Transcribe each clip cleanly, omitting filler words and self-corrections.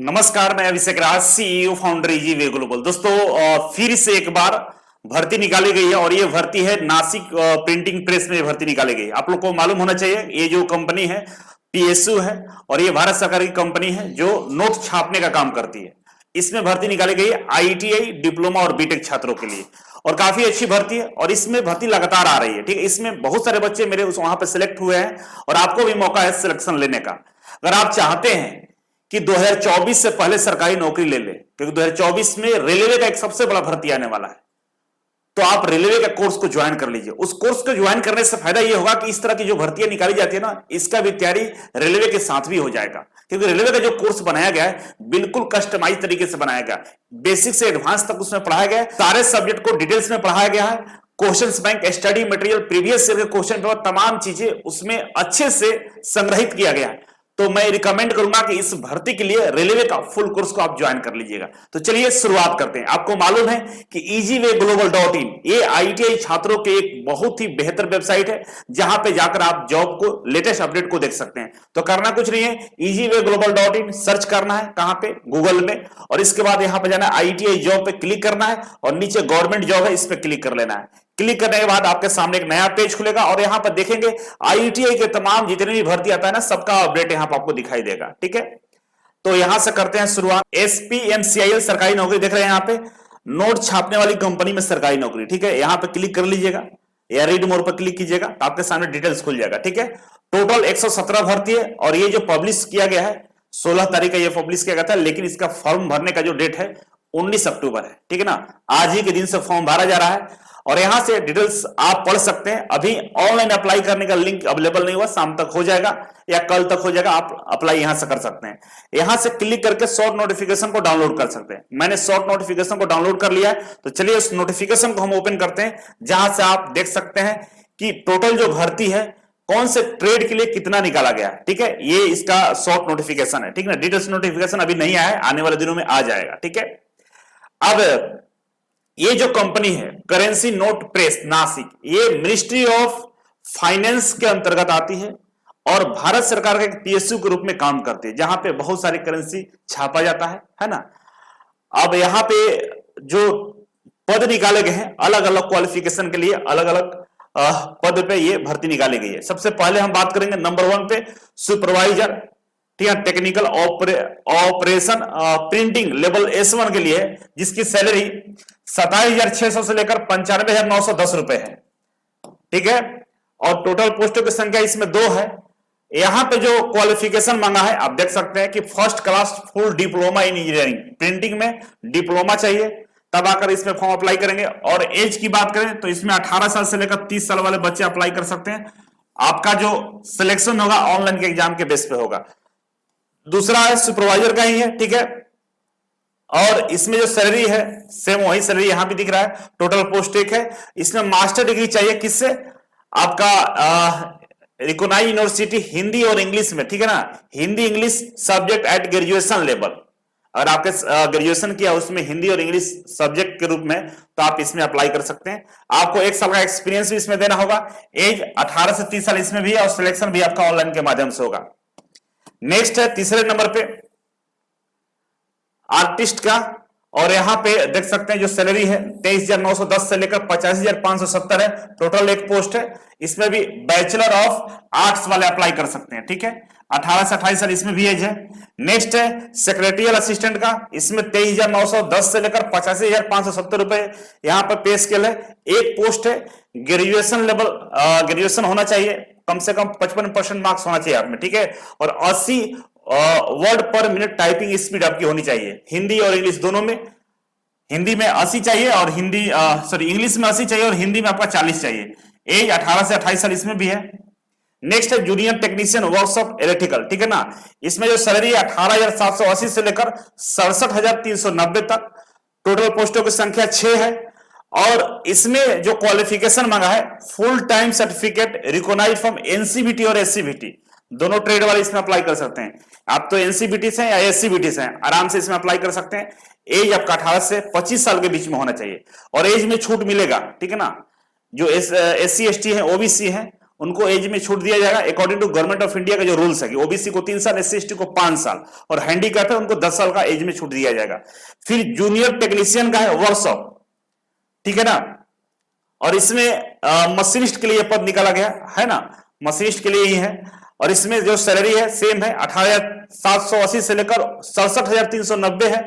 नमस्कार, मैं Abhishek Raj, CEO founder Easy Way Global. दोस्तों, फिर से एक बार भर्ती निकाली गई है और ये भर्ती है नासिक प्रिंटिंग प्रेस में भर्ती निकाली गई है। आप लोग को मालूम होना चाहिए ये जो कंपनी है पीएसयू है और ये भारत सरकार की कंपनी है जो नोट छापने का काम करती है। इसमें भर्ती निकाली गई है आईटीआई, डिप्लोमा और बीटेक छात्रों के लिए और काफी अच्छी भर्ती है और इसमें भर्ती लगातार आ रही है। ठीक है, इसमें बहुत सारे बच्चे मेरे उस वहां पर सिलेक्ट हुए हैं और आपको भी मौका है सिलेक्शन लेने का। अगर आप चाहते हैं कि 2024 से पहले सरकारी नौकरी ले ले, क्योंकि 2024 में रेलवे का एक सबसे बड़ा भर्ती आने वाला है, तो आप रेलवे का कोर्स को ज्वाइन कर लीजिए। उस कोर्स को ज्वाइन करने से फायदा यह होगा कि इस तरह की जो भर्तियां निकाली जाती है ना, इसका भी तैयारी रेलवे के साथ भी हो जाएगा, क्योंकि रेलवे का जो कोर्स बनाया गया है बिल्कुल कस्टमाइज तरीके से बनाया गया, बेसिक से एडवांस तक उसमें पढ़ाया गया है। सारे सब्जेक्ट को डिटेल्स में पढ़ाया गया है। Questions bank, study material, previous year के क्वेश्चन पेपर, तमाम चीजें उसमें अच्छे से संग्रहित किया गया है। तो मैं रिकमेंड करूंगा कि इस भर्ती के लिए रेलवे का फुल कोर्स को आप ज्वाइन कर लीजिएगा। तो चलिए शुरुआत करते हैं। आपको मालूम है कि easyWayglobal.in ये आईटीआई छात्रों के एक बहुत ही बेहतर वेबसाइट है, जहां पे जाकर आप जॉब को लेटेस्ट अपडेट को देख सकते हैं। तो करना कुछ नहीं है, easyWayglobal.in सर्च करना है कहां पे, गूगल में, और इसके बाद यहां पे जाना है आईटीआई जॉब पे क्लिक करना है और नीचे गवर्नमेंट जॉब है, इस पे क्लिक कर लेना है। क्लिक करने के बाद आपके सामने एक नया पेज खुलेगा और यहां पर देखेंगे आईटीआई के तमाम जितने भी भर्ती आता है ना, सबका अपडेट यहां पर आपको दिखाई देगा। ठीक है, तो यहां से करते हैं शुरुआत। एसपीएमसीआईएल सरकारी नौकरी देख रहे हैं, यहां पे नोट छापने वाली कंपनी में सरकारी नौकरी। ठीक है, यहां पे क्लिक कर लीजिएगा या रीड मोर पर क्लिक कीजिएगा तो आपके सामने डिटेल्स खुल जाएगा। ठीक है, टोटल 117 भर्ती है और ये जो पब्लिश किया गया है 16 तारीख का ये पब्लिश किया गया था, लेकिन इसका फॉर्म भरने का जो डेट है 19 अक्टूबर है। ठीक है ना, आज ही के दिन से फॉर्म भरा जा रहा है और यहां से डिटेल्स आप पढ़ सकते हैं। अभी ऑनलाइन अप्लाई करने का लिंक अवेलेबल नहीं हुआ, शाम तक हो जाएगा या कल तक हो जाएगा। आप अप्लाई यहां से कर सकते हैं। यहां से क्लिक करके शॉर्ट नोटिफिकेशन को डाउनलोड कर सकते हैं। मैंने शॉर्ट नोटिफिकेशन को डाउनलोड कर लिया है, तो चलिए उस नोटिफिकेशन को हम ओपन करते हैं, जहां से आप देख सकते हैं कि टोटल जो भर्ती है कौन से ट्रेड के लिए कितना निकाला गया है। ठीक है, ये इसका शॉर्ट नोटिफिकेशन है। ठीक है, डिटेल्स नोटिफिकेशन अभी नहीं आया है, आने वाले दिनों में आ जाएगा। ठीक है, अब ये जो कंपनी है करेंसी नोट प्रेस नासिक, ये मिनिस्ट्री ऑफ फाइनेंस के अंतर्गत आती है और भारत सरकार के पीएसयू के रूप में काम करती है, जहां पे बहुत सारी करेंसी छापा जाता है ना। अब यहां पे जो पद निकाले गए हैं अलग अलग क्वालिफिकेशन के लिए, अलग अलग पद पे ये भर्ती निकाली गई है। सबसे पहले हम बात करेंगे नंबर 1 पे सुपरवाइजर, ठीक है, technical operation printing level S1 के लिए, जिसकी सैलरी 27,600 से लेकर 95,910 रुपए है। ठीक है, और टोटल पोस्टों की संख्या इसमें 2 है। यहां पे जो क्वालिफिकेशन मांगा है आप देख सकते हैं कि first class full diploma in engineering, printing में डिप्लोमा चाहिए, तब आकर इसमें फॉर्म अप्लाई करेंगे। और एज की बात करें तो इसमें 18 साल से लेकर 30 साल वाले बच्चे अप्लाई कर सकते हैं। आपका जो सिलेक्शन होगा ऑनलाइन के एग्जाम के बेस पे होगा। दूसरा है सुपरवाइजर का ही है। ठीक है, और इसमें जो सैलरी है सेम वही सैलरी यहां भी दिख रहा है। टोटल पोस्ट एक है। इसमें मास्टर डिग्री चाहिए, किससे, आपका रिकॉग्नाइज्ड यूनिवर्सिटी हिंदी और इंग्लिश में। ठीक है ना, Hindi English subject at graduation level. अगर आपके ग्रेजुएशन किया उसमें हिंदी और इंग्लिश सब्जेक्ट के रूप में, तो आप इसमें अप्लाई कर सकते हैं। आपको 1 साल का एक्सपीरियंस भी इसमें देना होगा। एज 18 से 30 साल इसमें भी है और सिलेक्शन भी आपका ऑनलाइन के माध्यम से होगा। नेक्स्ट है तीसरे नंबर पे आर्टिस्ट का, और यहां पे देख सकते हैं जो सैलरी है 23,910 से लेकर 85,570 है। टोटल एक पोस्ट है। इसमें भी बैचलर ऑफ आर्ट्स वाले अप्लाई कर सकते हैं। ठीक है, 18 से 28 साल इसमें भी एज है। नेक्स्ट है सेक्रेटरियल असिस्टेंट का, इसमें 23,910 से लेकर 85,570 रुपए यहां पर पे स्केल है। एक पोस्ट है। ग्रेजुएशन लेवल, ग्रेजुएशन होना चाहिए, कम से कम 55% मार्क्स होना चाहिए आप में। ठीक है, और 80 वर्ड पर मिनट टाइपिंग स्पीड आपकी होनी चाहिए, हिंदी और इंग्लिश दोनों में। हिंदी में 80 चाहिए और इंग्लिश में 80 चाहिए और हिंदी में आपका 40 चाहिए। एज 18 से 28 साल इसमें भी है। नेक्स्ट है जूनियर टेक्नीशियन वर्कशॉप इलेक्ट्रिकल। ठीक है ना, इसमें जो सैलरी है 18,780 से लेकर 67,390 तक। टोटल पोस्टों की संख्या 6 है और इसमें जो क्वालिफिकेशन मांगा है full time certificate recognized from NCBT और एससीबीटी, दोनों ट्रेड वाले इसमें अप्लाई कर सकते हैं। आप तो एनसीबीटी से या एससीबीटी से हैं, आराम से इसमें अप्लाई कर सकते हैं। एज आपका 18 से 25 साल के बीच में होना चाहिए और एज में छूट मिलेगा। ठीक है ना, जो SC ST है, OBC है, उनको एज में छूट दिया जाएगा according to government of India का जो रूल्स है कि ओबीसी को 3 साल, एससी एसटी को 5 साल और हैंडीकैप है उनको 10 साल का एज में छूट दिया जाएगा। फिर जूनियर टेक्नीशियन का है वर्कशॉप, ठीक है ना, और इसमें मशीनिस्ट के लिए पद निकाला गया है ना, मशीनिस्ट के लिए ही है। और इसमें जो सैलरी है सेम है 18,780 से लेकर 67,390 है।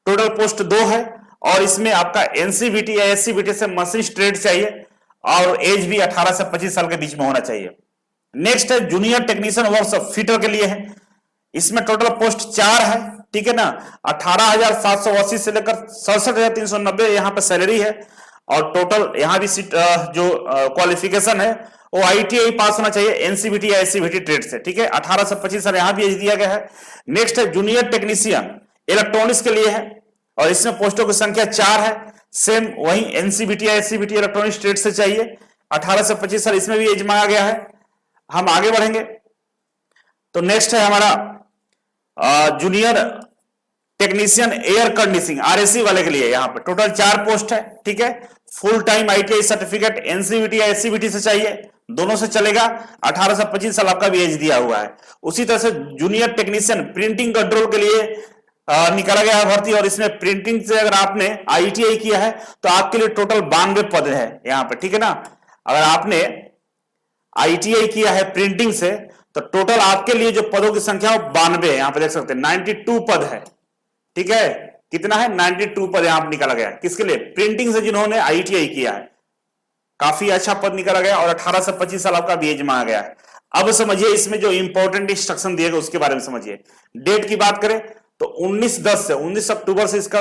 टोटल पोस्ट 2 है और इसमें आपका एनसीबीटी या एससीबीटी से मशीनिस्ट ट्रेड चाहिए और एज भी 18 से 25 साल के बीच में होना चाहिए। नेक्स्ट है जूनियर टेक्नीशियन वर्कशॉप फिटर के लिए है। इसमें टोटल पोस्ट 4 है, ठीक है ना, 18,780 से लेकर 67,390 यहां पर सैलरी है। और टोटल यहां भी जो क्वालिफिकेशन है वो आईटीआई पास होना चाहिए एनसीबीटी या एससीबीटी ट्रेड से, ठीक है। 18 से 25 साल यहां भी एज दिया गया है। नेक्स्ट है जूनियर टेक्नीशियन इलेक्ट्रॉनिक्स के लिए है और इसमें पोस्टों की संख्या 4 है। सेम वही एनसीबीटी या एससीबीटी इलेक्ट्रॉनिक्स ट्रेड से चाहिए, 18 से 25 साल इसमें भी एज मांगा गया है। हम आगे बढ़ेंगे तो नेक्स्ट है हमारा junior technician air conditioning RAC वाले के लिए यहां पर टोटल 4 पोस्ट है, ठीक है। Full time ITI certificate NCBT या एससीबीटी से चाहिए, दोनों से चलेगा। 18 से 25 साल आपका भी एज दिया हुआ है। उसी तरह से जूनियर टेक्नीशियन प्रिंटिंग कंट्रोल के लिए निकाला गया है भर्ती और इसमें प्रिंटिंग से अगर आपने आईटीआई किया है तो आपके लिए टोटल 92 पद है यहां पे, ठीक है ना। अगर आपने आईटीआई किया है प्रिंटिंग से तो टोटल आपके लिए जो पदों की संख्या है 92 है, यहां पे देख सकते हैं 92 पद है, ठीक है। कितना है 92 पद यहां पर निकाला गया है किसके लिए, प्रिंटिंग से जिन्होंने आईटीआई किया है। काफी अच्छा पद निकाला गया और 18 से 25 साल आपका भी एज मांगा गया है। अब समझिए इसमें जो इंपॉर्टेंट इंस्ट्रक्शन दिए गए उसके बारे में समझिए। डेट की बात करें तो 19/10 से 19 अक्टूबर से इसका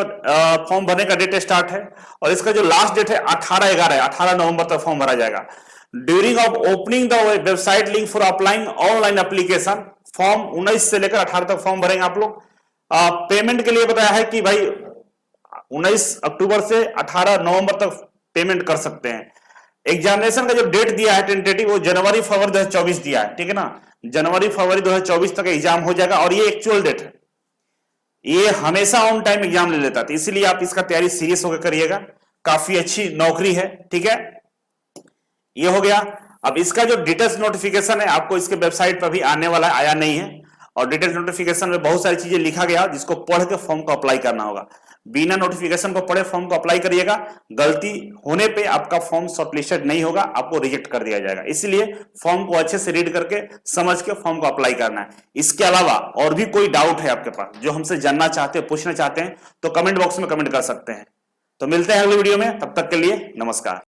फॉर्म भरने का डेट स्टार्ट है और इसका जो लास्ट डेट है 18/11 है, 18 नवंबर तक फॉर्म भरा जाएगा। During of opening the website link for applying online application, form 19 से लेकर 18 तक फॉर्म भरेंगे आप लोग। पेमेंट के लिए बताया है कि भाई 19 अक्टूबर से 18 नवंबर तक पेमेंट कर सकते हैं। एग्जामिनेशन का जो डेट दिया है टेंटेटिव वो जनवरी फरवरी 2024 दिया है, ठीक है ना। जनवरी फरवरी 2024 तक एग्जाम हो जाएगा और ये एक्चुअल डेट है। ये हमेशा ऑन टाइम एग्जाम ले लेता है, तो इसीलिए आप इसका तैयारी सीरियस होकर करिएगा। काफी अच्छी नौकरी है, ठीक है। ये हो गया। अब इसका जो डिटेल्स नोटिफिकेशन है आपको इसके वेबसाइट पर भी आने वाला है, आया नहीं है। और डिटेल्स नोटिफिकेशन में बहुत सारी चीजें लिखा गया जिसको पढ़ के फॉर्म को अप्लाई करना होगा। बिना नोटिफिकेशन को पढ़े फॉर्म को अप्लाई करिएगा, गलती होने पे आपका फॉर्म शॉर्टलिस्टेड नहीं होगा, आपको रिजेक्ट कर दिया जाएगा। इसलिए फॉर्म को अच्छे से रीड करके समझ के फॉर्म को अप्लाई करना है। इसके अलावा और भी कोई डाउट है आपके पास जो हमसे जानना चाहते हैं, पूछना चाहते हैं तो कमेंट बॉक्स में कमेंट कर सकते हैं। तो मिलते हैं अगले वीडियो में, तब तक के लिए नमस्कार।